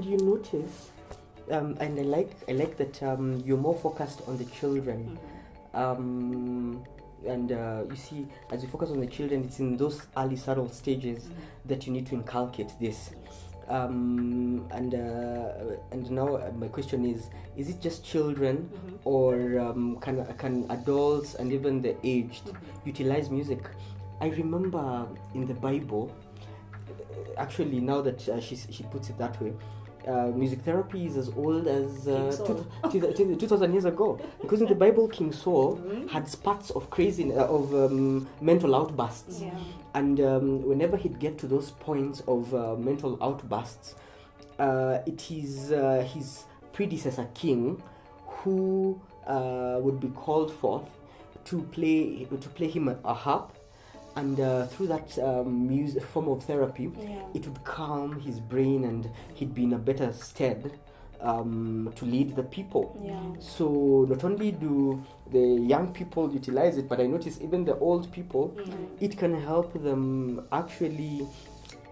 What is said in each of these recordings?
and you notice, and I like that you're more focused on the children. And you see, as you focus on the children, it's in those early subtle stages that you need to inculcate this. And now my question is it just children, or can adults and even the aged utilize music? I remember in the Bible, actually, now that she puts it that way, music therapy is as old as 2,000 years ago, because in the Bible King Saul had spats of crazy mental outbursts, and whenever he'd get to those points of mental outbursts, it is his predecessor king who would be called forth to play him a harp. And through that form of therapy, it would calm his brain, and he'd be in a better stead to lead the people. So not only do the young people utilize it, but I notice even the old people, it can help them actually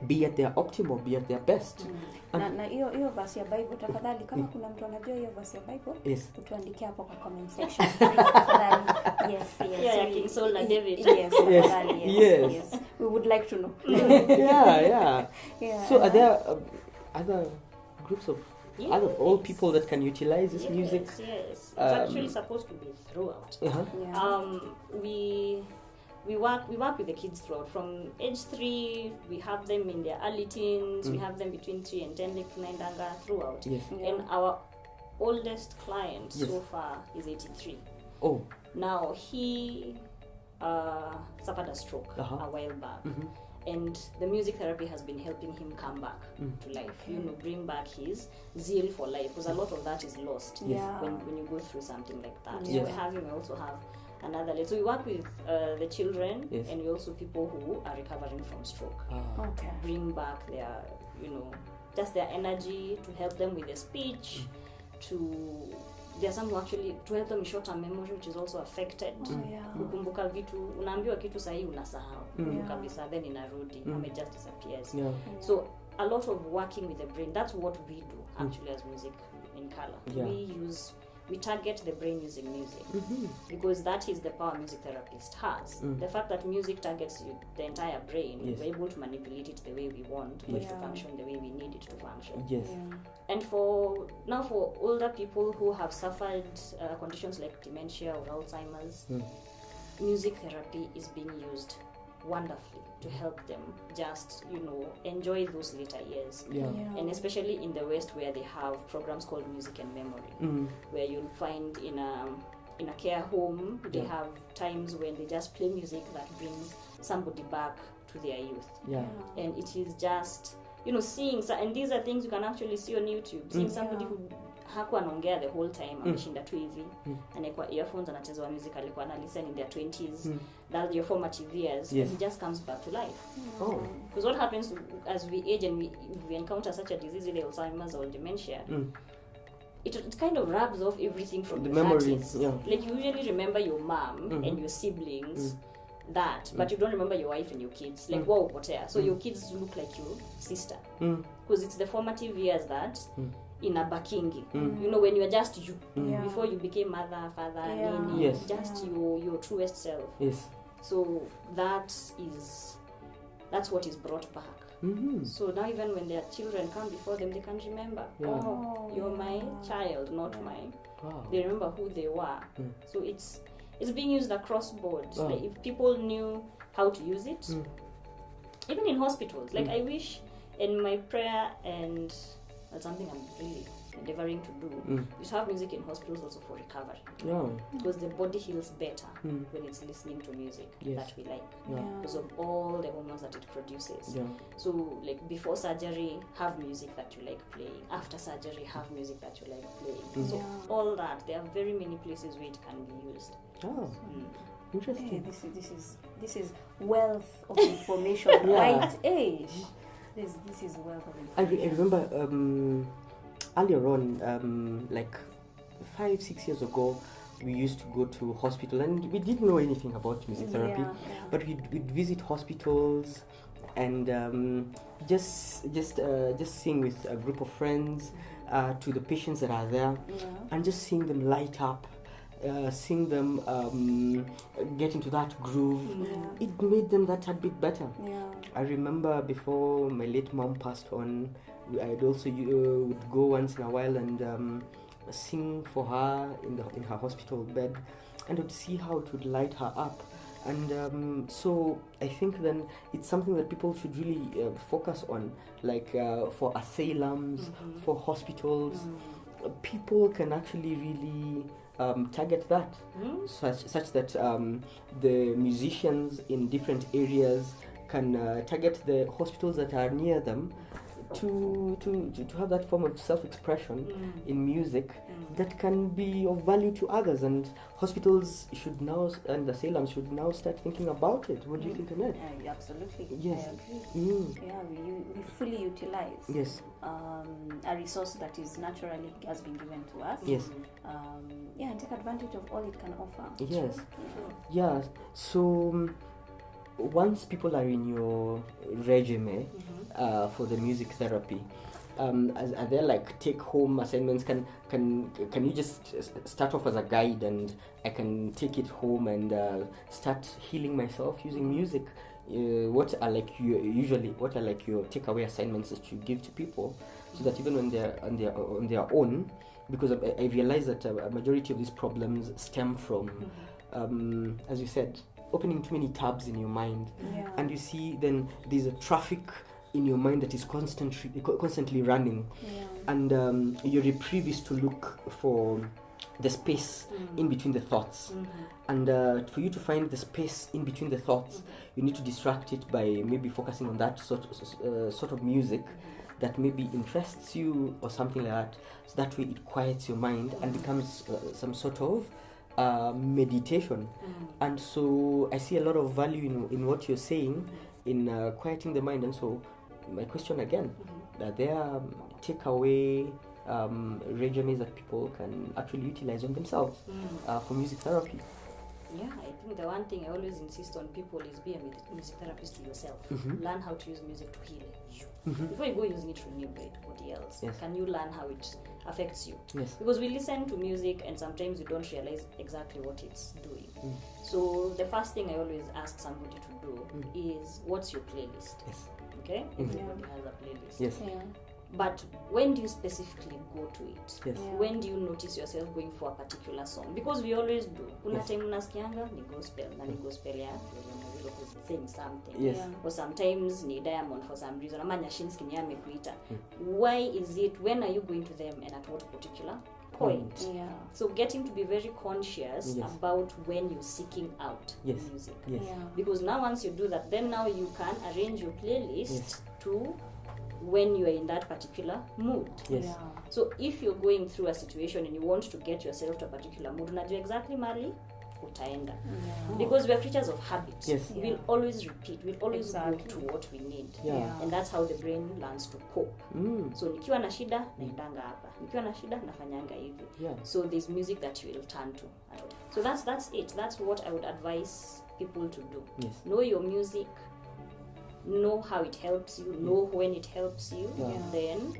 be at their optimal, be at their best. Na hiyo verse ya Bible tafadhali, kama kuna mtu anajua hiyo verse ya Bible, utuandikie hapo kwa comment section. Tafadhali. Yes. Yeah, King Saul and David. Yes. We would like to know. Yeah. So are there other groups of other old people that can utilize this music? Yes. It's actually supposed to be throughout. We work with the kids throughout. From age 3, we have them in their early teens. We have them between 3 and 10, like Tunaendanga throughout. And our oldest client so far is 83. Oh. Now he suffered a stroke a while back. And the music therapy has been helping him come back to life. Bring back his zeal for life, because a lot of that is lost when you go through something like that. So I have him. I also have another lady. So we work with the children, and we also people who are recovering from stroke. Bring back their, just their energy, to help them with their speech, there are some who actually to help them in short-term memory, which is also affected. Kukumbuka vitu, unaambiwa kitu sahi unasahau kabisa, then inarudi, it just disappears. So a lot of working with the brain, that's what we do actually as Music in Color. We target the brain using music, because that is the power music therapist has. The fact that music targets the entire brain, we're able to manipulate it the way we want, for it to function the way we need it to function. And for older people who have suffered conditions like dementia or Alzheimer's, music therapy is being used wonderfully to help them just enjoy those later years. And especially in the West, where they have programs called Music and Memory, where you'll find in a care home they have times when they just play music that brings somebody back to their youth. And it is just seeing, and these are things you can actually see on YouTube, seeing somebody who hakuwa anaongea the whole time, ameshinda tu hivi, anaekwa earphones, anachezewa music, alikuwa ana listen in their 20s, that's your formative years, and he just comes back to life. Because what happens as we age and we encounter such a disease like Alzheimer's or dementia, it kind of rubs off everything from the memories. Like you usually remember your mom and your siblings, but you don't remember your wife and your kids. Like wow, potea. So your kids look like your sister, because it's the formative years that in a bakingi, when you are just you, before you became mother, father, nini, just your truest self. So that's what is brought back. So now even when their children come before them, they can remember, you're my child, not mine. They remember who they were. So it's being used across board. Like if people knew how to use it, even in hospitals. Like I wish in my prayer, and that's something I'm really endeavoring to do, is have music in hospitals also for recovery. Because the body heals better when it's listening to music that we like, because of all the hormones that it produces. So like before surgery, have music that you like playing. After surgery, have music that you like playing. So all that, there are very many places where it can be used. Interesting. This is wealth of information. Right age. This is wealth of information. I remember earlier on, like 5-6 years ago, we used to go to hospital, and we didn't know anything about music therapy, but we'd visit hospitals and just sing with a group of friends to the patients that are there, and just seeing them light up. Seeing them get into that groove, it made them that a bit better. I remember before my late mom passed on, I'd also would go once in a while and sing for her in her hospital bed, and would see how it would light her up. And so I think then it's something that people should really focus on, like for asylums, for hospitals. People can actually really target that, such that the musicians in different areas can target the hospitals that are near them to have that form of self-expression in music that can be of value to others. And hospitals should now, and the asylums should now start thinking about it. What do you think, Annette? Absolutely. Yes. I agree. Yeah, we fully utilize a resource that is naturally has been given to us. Yes. And take advantage of all it can offer. Yes. Yeah. So once people are in your regime for the music therapy, are there like take-home assignments? Can you just start off as a guide, and I can take it home and start healing myself using music? What are like your takeaway assignments that you give to people, so that even when they're on their own, because I realize that a majority of these problems stem from, as you said, opening too many tabs in your mind, and you see then there's a traffic in your mind that is constantly running, and your reprieve is to look for the space in between the thoughts, and for you to find the space in between the thoughts, you need to distract it by maybe focusing on that sort of music that maybe interests you or something like that. So that way it quiets your mind and becomes some sort of meditation. And so I see a lot of value in what you're saying, in quieting the mind. And so my question again, are there takeaway regimes that people can actually utilize on themselves for music therapy? Yeah, I think the one thing I always insist on people is be a music therapist to yourself. Learn how to use music to heal you. Before you go using it to anybody else, can you learn how it affects you? Because we listen to music and sometimes we don't realize exactly what it's doing. So the first thing I always ask somebody to do is, what's your playlist? Okay? Everybody has a playlist. But when do you specifically go to it? When do you notice yourself going for a particular song? Because we always do. Kuna time unasikianga ni gospel, na ni gospel ya saying something. Or sometimes ni Diamond for some reason. Ama Nyashinski ni amekuita. Why is it? When are you going to them, and at what particular point? So getting to be very conscious about when you're seeking out music. Because now once you do that, then now you can arrange your playlist to when you are in that particular mood. So if you're going through a situation and you want to get yourself to a particular mood, unajua exactly mali utaenda. Because we are creatures of habit. We'll always repeat, we'll always go to what we need. And that's how the brain learns to cope. So nikiwa na shida naendanga hapa, nikiwa na shida nafanyanga hivi. So there's music that you will turn to. So that's it. That's what I would advise people to do. Know your music, know how it helps you, know when it helps you, then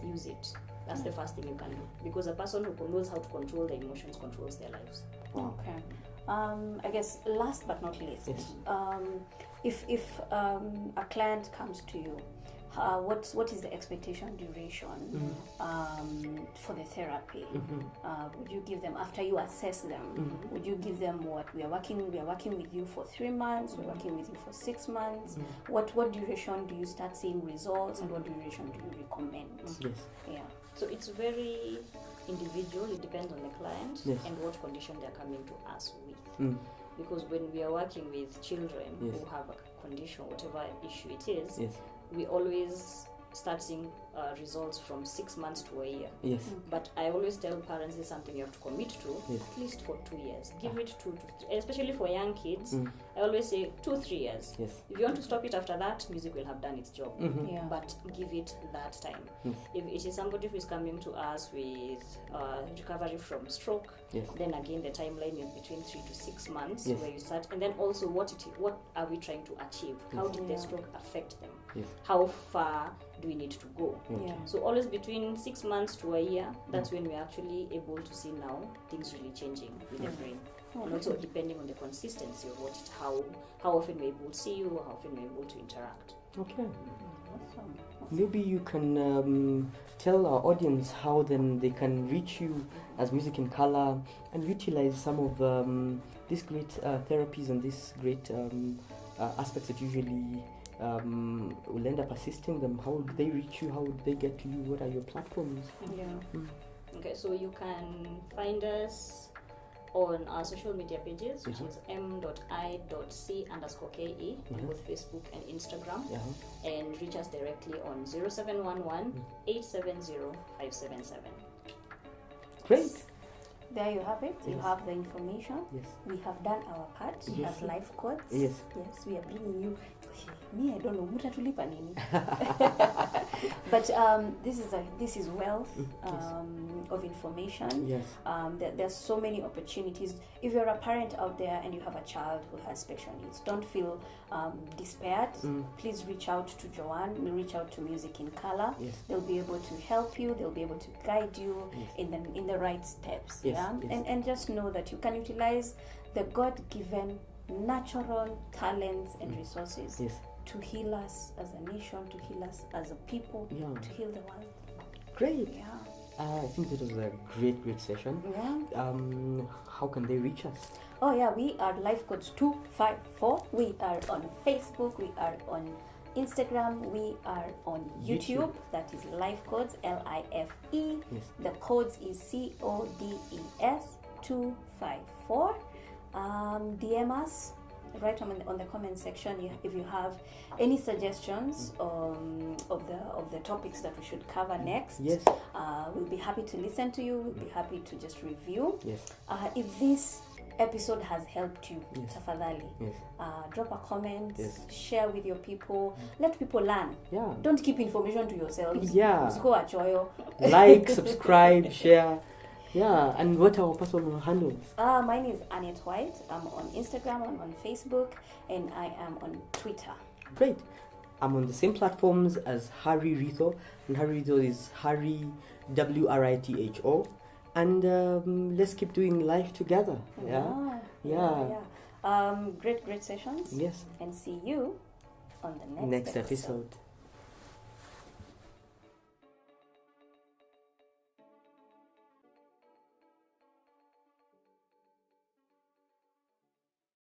use it. That's the first thing you can do, because a person who knows how to control their emotions controls their lives. Okay. I guess last but not least, if a client comes to you, what is the expectation duration for the therapy? Would you give them, after you assess them, would you give them what we are working with you for 3 months, we're working with you for 6 months? What duration do you start seeing results, and what duration do you recommend? So it's very individual. It depends on the client and what condition they're coming to us with. Because when we are working with children who have a condition, whatever issue it is, we always start seeing results from 6 months to a year. Yes. But I always tell parents this is something you have to commit to Yes. at least for 2 years. Give it 2 to 3, especially for young kids. I always say 2-3 years. Yes. If you want to stop it after that, music will have done its job. Yeah. But give it that time. Yes. If it is somebody who is coming to us with recovery from stroke, Yes. then again the timeline is between 3 to 6 months Yes. where you start, and then also what are we trying to achieve? How did the Yeah. stroke affect them? Yes. How far do we need to go? Yeah. So always between 6 months to a year, that's when we're actually able to see now things really changing with the brain. And also depending on the consistency of how often we're able to see you, how often we're able to interact. Okay. Awesome. Maybe you can tell our audience how then they can reach you as Music in Color and utilize some of these great therapies and these great aspects that usually will end up assisting them. How would they reach you? How would they get to you? What are your platforms? Yeah. Okay, so you can find us on our social media pages, which is m.i.c_ke on both Facebook and Instagram, and reach us directly on 0711 870 577. Great. There you have it. You Yes. have the information. Yes. We have done our part. We Yes. have life codes. Yes. Yes, we are bringing you. Me, I don't know. Mutatulipa nini? But this is wealth of information. Yes. There's so many opportunities. If you're a parent out there and you have a child who has special needs, don't feel despaired. Please reach out to Joanne. Reach out to Music in Color. Yes. They'll be able to help you. They'll be able to guide you Yes. in the right steps. Yes, Yeah, yes. and just know that you can utilize the God-given natural talents and resources Yes. to heal us as a nation, to heal us as a people, Yeah. to heal the world. Great. Yeah. I think that was a great session. Yeah. How can they reach us? Oh yeah, we are Life Codes 254. We are on Facebook. We are on Instagram. We are on YouTube. That is Life Codes, LIFE. Yes. The codes is CODES 254. DM us right on the comment section if you have any suggestions of the topics that we should cover next. Yes. We'll be happy to listen to you. We'll be happy to just review. Yes. If this episode has helped you, Yes. tafadhali, Yes. drop a comment, Yes. share with your people, let people learn. Yeah. Don't keep information to yourselves. Yeah. Usikuwe wachoyo. Like, subscribe, share. Yeah. And what are our personal handles? Mine is Annette White. I'm on Instagram, I'm on Facebook, and I am on Twitter. Great. I'm on the same platforms as Harry Ritho, and Harry Ritho is Harry WRITHO. And let's keep doing life together. Yeah. Yeah. Great sessions. Yes. And see you on the Next episode.